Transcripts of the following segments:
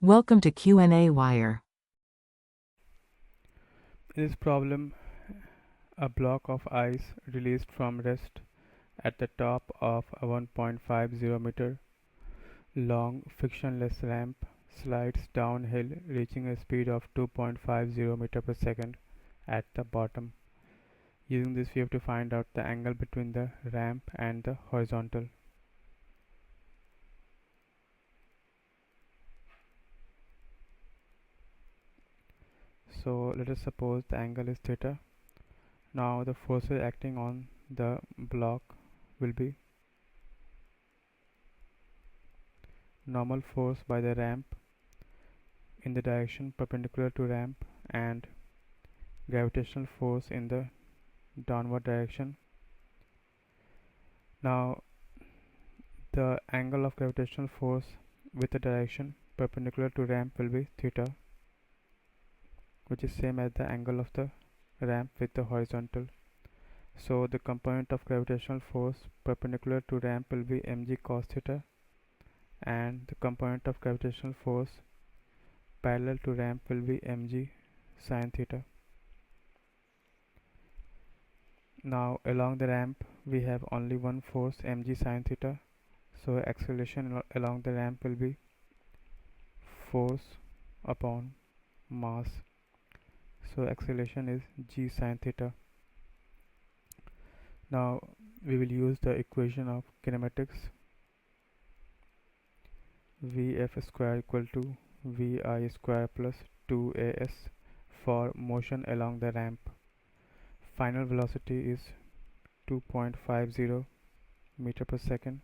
Welcome to qnawire. In this problem, a block of ice released from rest at the top of a 1.50-meter long frictionless ramp slides downhill, reaching a speed of 2.50 meter per second at the bottom. Using this, we have to find out the angle between the ramp and the horizontal. So let us suppose the angle is theta. Now the forces acting on the block will be normal force by the ramp in the direction perpendicular to ramp and gravitational force in the downward direction. Now the angle of gravitational force with the direction perpendicular to ramp will be theta, which is same as the angle of the ramp with the horizontal. So the component of gravitational force perpendicular to ramp will be mg cos theta, and the component of gravitational force parallel to ramp will be mg sin theta. Now along the ramp we have only one force, mg sin theta, so acceleration along the ramp will be force upon mass, so acceleration is g sin theta. Now we will use the equation of kinematics, Vf square equal to Vi square plus 2As for motion along the ramp. Final velocity is 2.50 meter per second.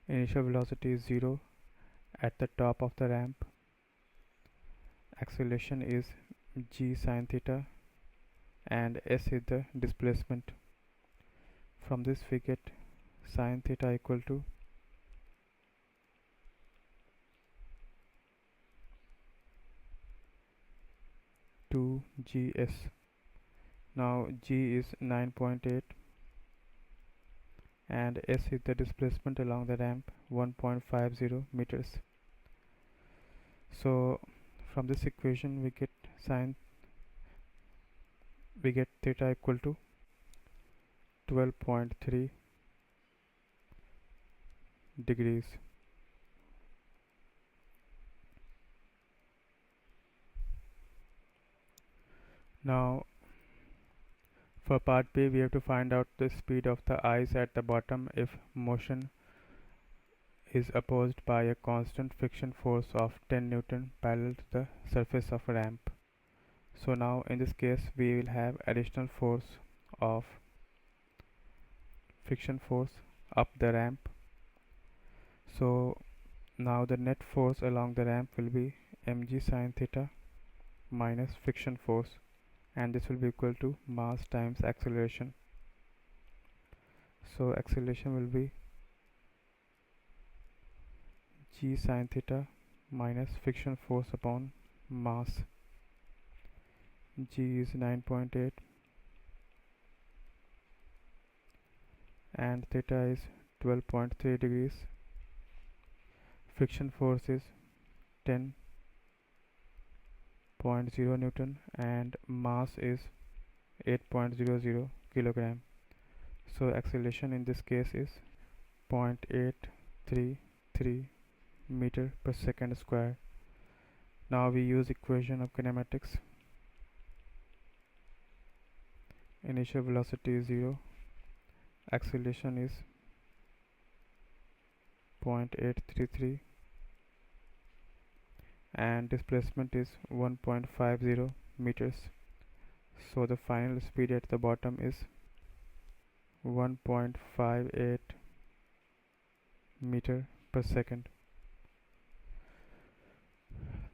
Initial velocity is 0 at the top of the ramp. Acceleration is g sin theta and s is the displacement. From this we get sin theta equal to 2gs. Now g is 9.8 and s is the displacement along the ramp, 1.50 meters. So from this equation we get theta equal to 12.3 degrees. Now for part B we have to find out the speed of the ice at the bottom if motion is opposed by a constant friction force of 10 Newton parallel to the surface of a ramp. So now in this case we will have additional force of friction force up the ramp. So now the net force along the ramp will be mg sin theta minus friction force, and this will be equal to mass times acceleration. So acceleration will be g sin theta minus friction force upon mass. G is 9.8 and theta is 12.3 degrees. Friction force is 10.0 Newton and mass is 8.00 kilogram. So acceleration in this case is 0.833 meter per second square. Now we use equation of kinematics. Initial velocity is 0, acceleration is 0.833 and displacement is 1.50 meters. So the final speed at the bottom is 1.58 meter per second.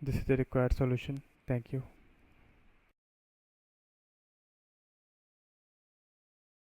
This is the required solution. Thank you.